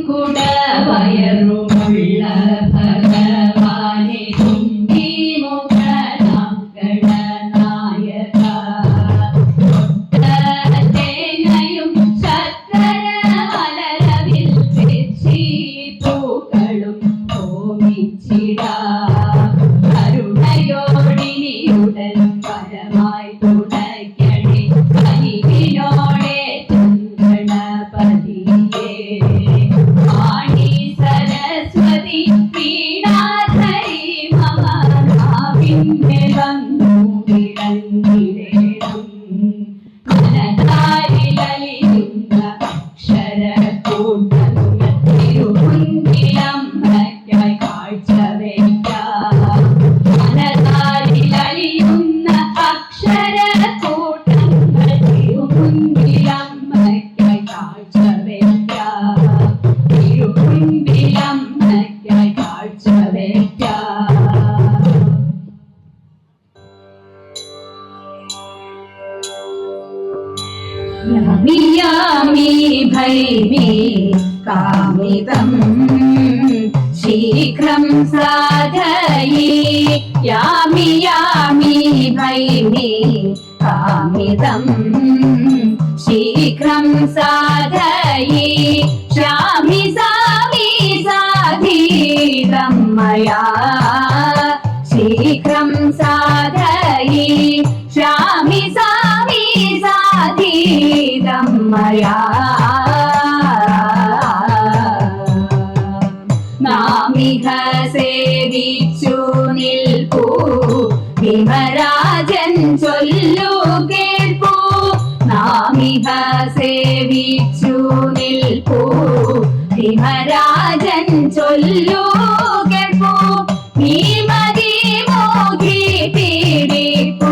കുടവയറുമുള്ള ഭഗവാനെ കുണ്ടിമുഖനാം ഗണനായക തേങ്ങയും ശർക്കര മലരവിൽ വെച്ചി പൂക്കളും ഹോമിച്ചിടാ കരുണയോടിനിയുടൻ പരമായി തുണയ്ക്കണേ കനിവിനോടെ ഗണപതിയേ വാണി സരസ്വതി വീണാധരി മമ നാവിന്റെ വന്നു വിളങ്ങിടേണം മനതാരിലലിയുന്ന അക്ഷരക്കൂട്ടങ്ങൾ തിരുമുൻപിലമ്മയ്ക്കായി കാഴ്ച വയ്ക്കാം മനതാരിലലിയുന്ന അക്ഷരക്കൂട്ടങ്ങൾ തിരുമുൻപിലമ്മയ്ക്കായി കാഴ്ച വയ്ക്കാം തിരുമുൻപിലമ്മയ്ക്കായി കാഴ്ച വയ്ക്കാം യാമി ഭൈമി കാമിതം ശീഘ്രം സാധയി യാമി ഭൈമി കാമിതം ശീഘ്രം സാധയി ശ്യാമി സാമി സാധീതം മയാ ശീഘ്രം സാധയി ശ്യാമി സാമി സാധീതം മയാ നാമിഹ സേവിച്ചു നിൽപ്പൂ ഭീമരാജൻ ചൊല്ലു കേൾപ്പൂ നാമിഹ സേവിച്ചു നിൽപ്പൂ ഭീമരാജൻ ചൊല്ലു കേൾപ്പൂ നീമതി മോഹി പീഡിപ്പൂ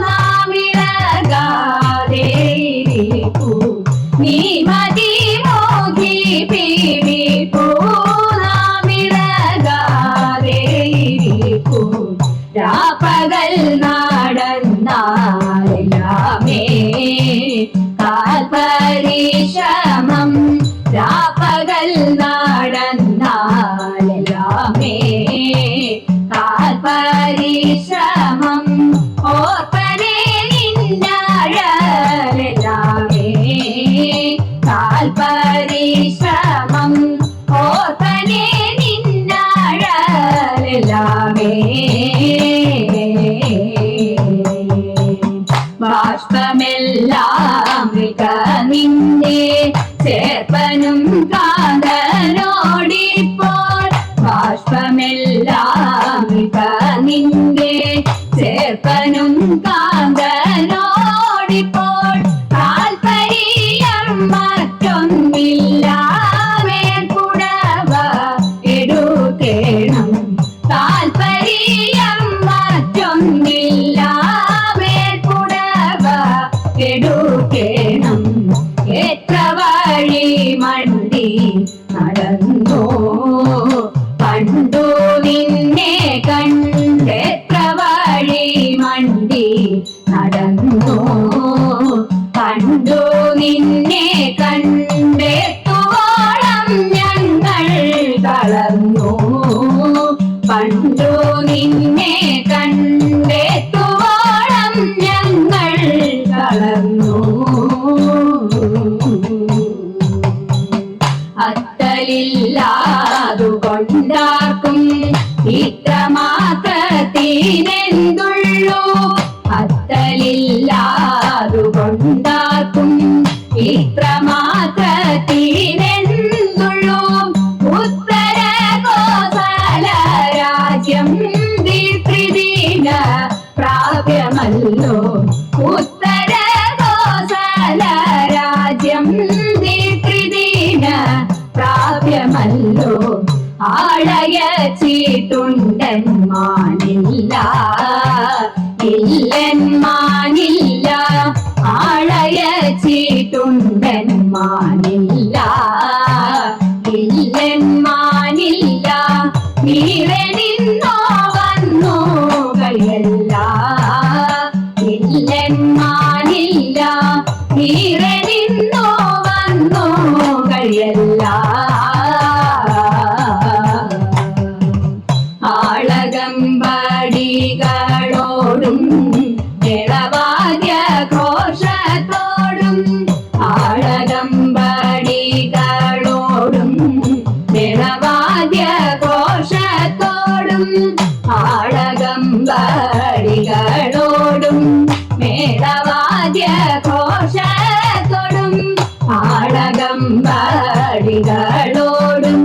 നാമിളകാതേരിപ്പൂ നീമതി മോഹി പീഡിപ്പൂ നാമിളകാതേരിപ്പൂ രാപ്പകൽ നടന്നാലെല്ലാമേ കാൽപരിശ്രമം രാപ്പകൽ നടന്നാലെല്ലാമേ കാൽപരിശ്രമം ഓർപ്പനെ നിന്നഴലെല്ലാമേ കാൽപരിശ്രമം ഓർപ്പനെ നിന്നഴലെല്ലാമേ ബാഷ്പമെല്ലാം നിന്നെ ചേർപ്പനും കാന്തനോടിപ്പോൾ ബാഷ്പമെല്ലാം നിന്നെ ചേർപ്പനും കാന്തനോടിപ്പോൾ താൽപര്യം മറ്റൊന്നില്ല മേൽക്കുടവ എടുക്കേണം താൽപര്യം മറ്റൊന്നില്ല മേൽക്കുടവ എടുക്കേണം എത്ര വഴി മണ്ടി നടന്നു പണ്ടു നിന്നെ കണ്ടെത്ര വഴി മണ്ടി നടന്നു പണ്ടു നിന്നെ കണ്ടെത്തുവോളം ഞങ്ങൾ തളർന്നു പണ്ടു നിന്നെ കണ്ടെത്തുവോളം ഞങ്ങൾ തളർന്നു അത്തലില്ലാതുകൊണ്ടാർക്കും ഇത്രമാത്രത്തിനെന്തുള്ളൂ അത്തലില്ലാതുകൊണ്ടാർക്കും ഇത്രമാത്രത്തിനെന്തുള്ളൂ ഉത്തര കോസല രാജ്യം ദീർഘദിന പ്രാപ്യമല്ലോ ഉത്തര കോസല രാജ്യം ദീർഘദിന പ്രാപ്യമല്ലോ ആളയച്ചിട്ടുണ്ടൻ മാനില്ല ഇല്ലൻ മാനില്ല ആളയച്ചിട്ടുണ്ടൻ മാനില്ല ഇല്ലൻ മാനില്ല നീറെ നിന്നോ വന്നു കളിയല്ല ഇല്ലൻ മാനില്ല നീറെ നിന്നോ വന്നു കളിയല്ല മേളവാദ്യഘോഷത്തോടും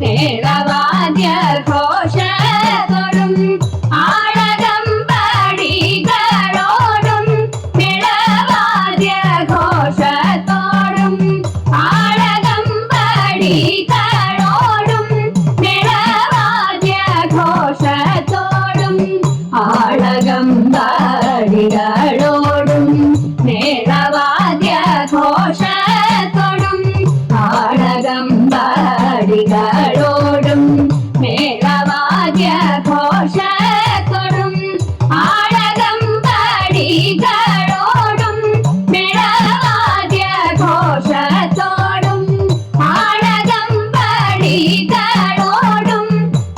മേളവാദ്യഘോഷത്തോടും ആളകമ്പടികളോടും മേളവാദ്യഘോഷത്തോടും ആളകമ്പടികളോടും മേളവാദ്യഘോഷത്തോടും ആളകമ്പടികളോടും മേളവാദ്യഘോഷത്തോടും ആളകമ്പടികളോടും മേളവാദ്യഘോഷത്തോടും ആളകമ്പടികളോടും മേളവാദ്യഘോഷത്തോടും ആളകമ്പടികളോടും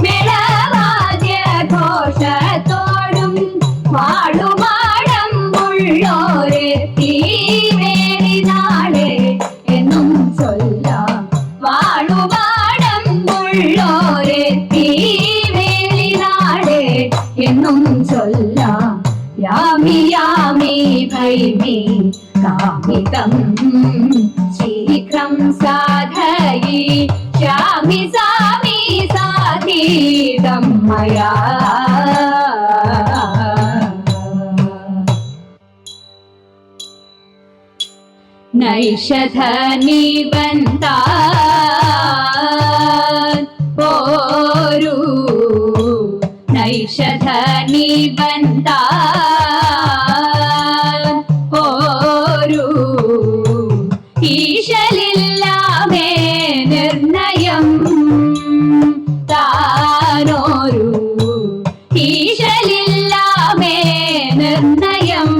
മേളവാദ്യഘോഷത്തോടും വാളുമാടമ്പുള്ളോരെത്തി വേലിനാളെ എന്നും ചൊല്ലാം വാളുമാടമ്പുള്ളോരെത്തി വേലിനാളെ എന്നും ചൊല്ലാം യാമി യാമി ഭൈമി കാമികം ശീഘ്രം സാധയി ശ്യാമി സാമി സാധീതം മയാ നൈഷധനിബന്ധാൻ പോരു നൈഷധനിബന്ധാൻ പോരു ഈശലില്ലാമേ നിർണയം താനോരു ഈശലില്ലാമേ നിർണയം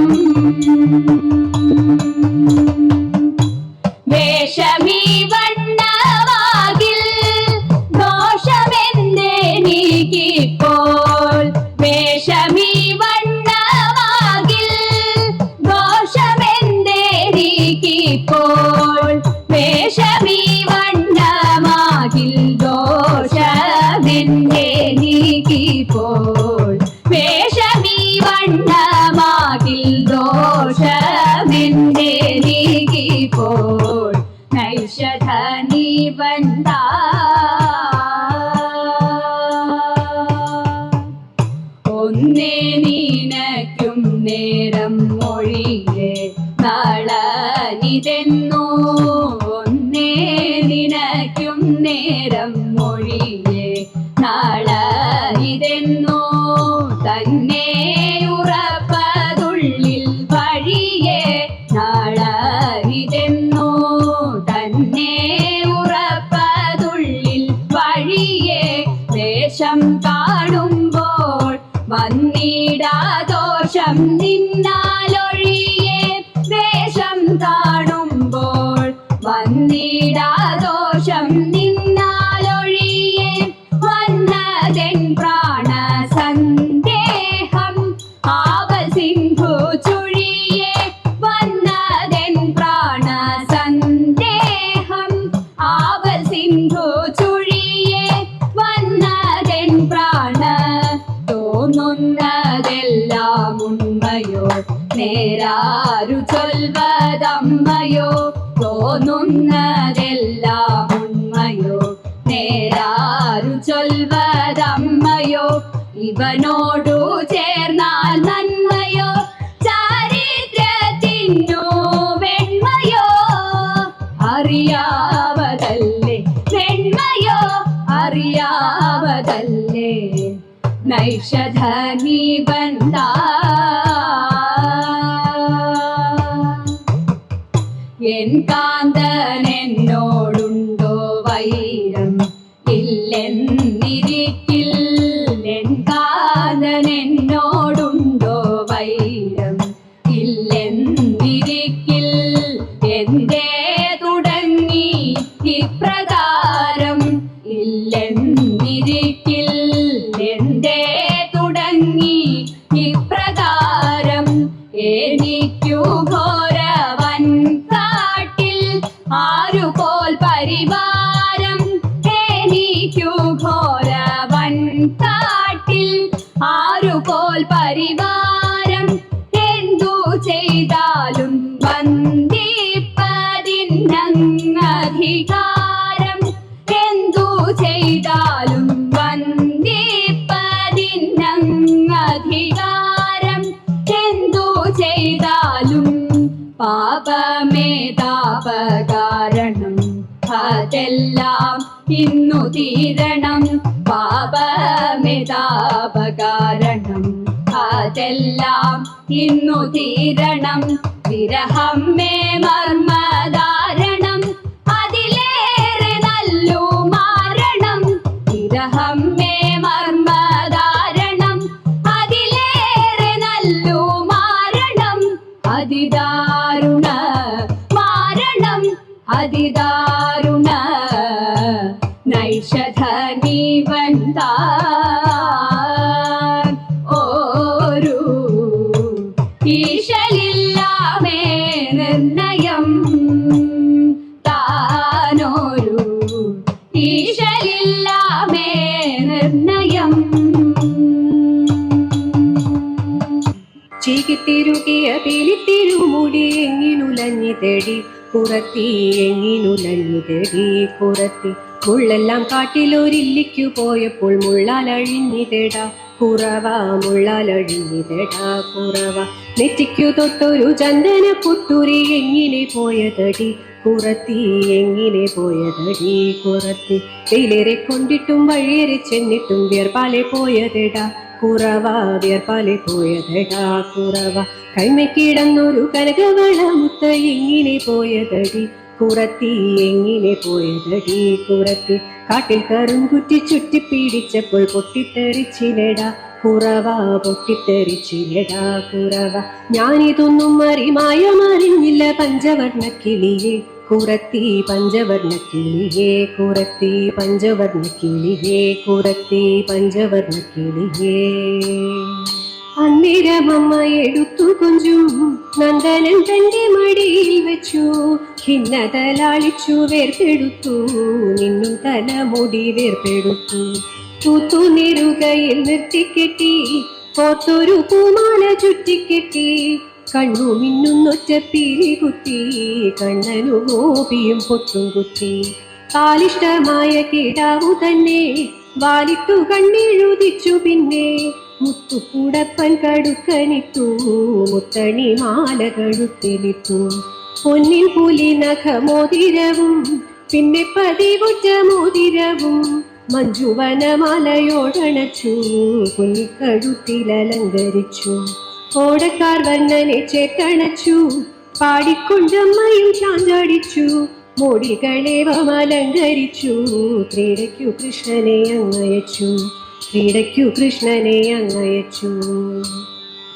വേഷമീ വണ്ണവാകിൽ ദോഷമെന്തെനിക്കിപ്പോൾ വേഷമീ വണ്ണവാകിൽ ദോഷമെന്തെനിക്കിപ്പോൾ വേഷമീ വണ്ണമാകിൽ ദോഷമെന്തെനിക്കിപ്പോൾ വേഷമീ വണ്ണമാകിൽ ദോഷമെന്തെനിക്കിപ്പോൾ നൈഷധനിബന്ധാ ഒന്നേ നിനക്കും നേരം മൊഴിയെ നളനിതെന്നോ ഒന്നേ നിനക്കും നേരം മൊഴിയെ നളനിതെന്നോ തന്നെ ഉറപ്പതുള്ളിൽ വഴിയെ നളനിതെന്നോ തന്നെ ഉറപ്പതുള്ളിൽ വഴിയെ വേഷം കാണുമ്പോൾ വന്നിടാദോഷം നിന്നാലൊഴിയെ വേഷം കാണുമ്പോൾ വന്നിടാദോഷം നിന്നാലൊഴിയെ വന്നതെൻ പ്രാണസന്ദേഹം ആവൽ സിന്ധു ചുഴിയെ വന്നതെൻ പ്രാണസന്ദേഹം ആവൽ സിന്ധു ചുഴിയെ വന്നതെൻ പ്രാണ തോന്നുന്നതെല്ലാം ഉണ്മയോ നേരാരു ചൊൽവതമ്മയോ തോന്നുന്നതെല്ലാം ഉണ്മയോ നേരാരു ചൊൽവതമ്മയോ ഇവനോടു ചേർന്നാൽ നന്മയോ ചാരിത്രത്തിനു വെണ്മയോ അറിയാവതല്ലേ വെണ്മയോ അറിയാവതല്ലേ നൈഷധനിബന്ധാ എൻ കാന്തനെന്നോടുണ്ടോ വൈരം ഇല്ലെന്നിരിക്കിൽ എൻ കാന്തനെന്നോടുണ്ടോ വൈരം ഇല്ലെന്നിരിക്കിൽ എന്തേ തുടങ്ങി ഇപ്രകാരം ഇല്ലെന്നിരിക്കിൽ എന്തേ തുടങ്ങി ഇപ്രകാരം എനിക്കു ഘോരവൻ കാട്ടിൽ ആരുപോൽ പരിവാരം എനിക്കു ഘോരവൻ കാട്ടിൽ ആരുപോൽ പരിവാരം എന്തു ചെയ്താലും വന്ദിപ്പതിനധികാരം പാപകാരണം അതെല്ലാം ഇന്നു തീരണം പാപമിതാപകാരണം അതെല്ലാം ഇന്നു തീരണം വിരഹം മേ മർമ്മധാരണം അതിലേറെ നല്ലു മാരണം വിരഹം മേ മർമ്മധാരണം അതിലേറെ നല്ലു മാരണം അതിദാരുണ മാരണം അതിദാരുണ നൈഷധനി വന്താൻ ഓരു ഈശലില്ലാമേ നിർണയം താനോരു ഈശലില്ലാമേ നിർണയം ചീകിത്തിരുകിയ പിലിത്തിരുമുടി എങ്ങിനുലഞ്ഞി തേടി കുറത്തി എങ്ങിനുലഞ്ഞി തേടി കുറത്തി മുള്ളെല്ലാം കാട്ടിലൊരില്ലിക്കു പോയപ്പോൾ മുള്ളാലഴിഞ്ഞിതേടാ കുറവ മുള്ളാലഴിഞ്ഞിതേടാ കുറവ നെറ്റിക്കു തൊട്ടൊരു ചന്ദന പുത്തുരി എങ്ങിനെ പോയതടി കുറത്തി എങ്ങിനെ പോയതടി കുറത്തി വെയിലേറെ കൊണ്ടിട്ടും വഴിയേറെ ചെന്നിട്ടും വിയർപ്പാലെ പോയതെടാ കുറവ വിയർപ്പാലെ പോയതെടാ കുറവ കൈമക്കിടന്നൊരു കനകവളമുത്ത എങ്ങിനെ പോയതടി കുറത്തി എങ്ങിനെ പോയതടി കുറത്തി കാട്ടിൽ കറുംകുറ്റി ചുറ്റിപ്പിടിച്ചപ്പോൾ പൊട്ടിത്തെറിച്ചിലെടാ കുറവ പൊട്ടിത്തെറിച്ചിലെടാ കുറവ ഞാനിതൊന്നും മായമറിഞ്ഞില്ല പഞ്ചവർണ്ണ കിളിയെ കുറത്തി പഞ്ചവർണ്ണ കിളിയെ കുറത്തി പഞ്ചവർണ്ണ കിളിയെ കുറത്തി പഞ്ചവർണ്ണ കിളിയേ അന്നേരമമ്മ എടുത്തു കൊഞ്ചും നന്ദനൻ തന്റെ മടിയിൽ വെച്ചു ഖിന്നതലാളിച്ചു വേർപെടുത്തു നിന്നും തലമുടി വേർപെടുത്തു തൂത്തു നെറുകയിൽ നിർത്തിക്കെട്ടി പോത്തൊരു പൂമാല ചുറ്റിക്കെട്ടി കണ്ണു മിന്നുന്നൊറ്റ പീലി കുത്തി കണ്ണനു ഗോപിയും പൊത്തും കുത്തി കാലിഷ്ടമായ കിടാവു തന്നെ വാലിട്ടു കണ്ണെഴുതിച്ചു പിന്നെ മുത്തുകൂടപ്പൻ കടുക്കനിട്ടു മുത്തണി മാല കഴുത്തിലിട്ടു പൊന്നിൻ പുലി നഖമോതിരവും പിന്നെ പതിവുറ്റ മോതിരവും മഞ്ജുവനമാലയോടണച്ചു കുഞ്ഞിക്കഴുത്തിലലങ്കരിച്ചു ഓടക്കാർ വർണ്ണനെ ചേട്ടണച്ചു പാടിക്കൊണ്ടമ്മയും ചാഞ്ചാടിച്ചു മോടികളേവം അലങ്കരിച്ചു ക്രീഡയ്ക്കു കൃഷ്ണനെ അങ്ങയച്ചു ക്രീഡയ്ക്കു കൃഷ്ണനെ അങ്ങയച്ചു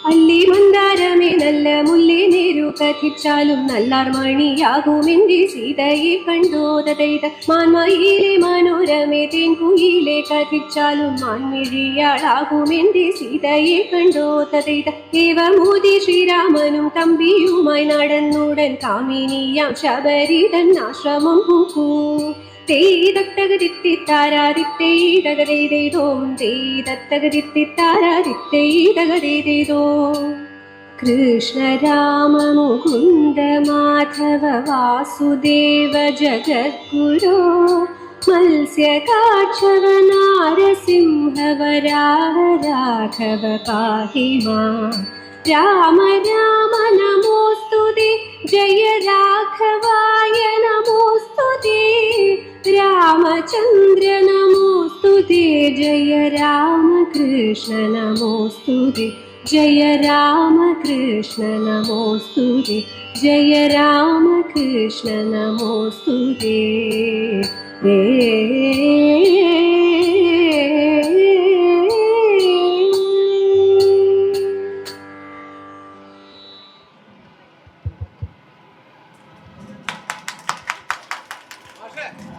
അല്ലി മന്ദാരമേ നല്ല മുല്ലേ നേരു കഥിച്ചാലും നല്ലാർ മണിയാകുമെന്റെ സീതയെ കണ്ടോതൈത മാൻമയിലെ മനോരമേ തേൻകുയിലെ കഥിച്ചാലും മാൻമിഴിയാളാകുമെന്റെ സീതയെ കണ്ടോതൈത ഏവമോദി ശ്രീരാമനും തമ്പിയുമായി നടന്നുടൻ കാമിനിയാം ശബരിതൻ ആശ്രമം പൂക്കൂ കൃഷ്ണ രാമ മുകുന്ദ മാധവ വാസുദേവ ജഗദ്ഗുരോ മത്സ്യകാക്ഷവ നാരസിംഹ വരാഹ രാഘവ പാഹി മാം രാമ രാമ നമോസ്തുതേ ജയ രാഘവായ നമോസ്തുതേ രാമചന്ദ്ര നമോസ്തുതേ ജയ രാമകൃഷ്ണ നമോസ്തുതേ ജയ രാമകൃഷ്ണ നമോസ്തുതേ ജയ രാമകൃഷ്ണ നമോസ്തുതേ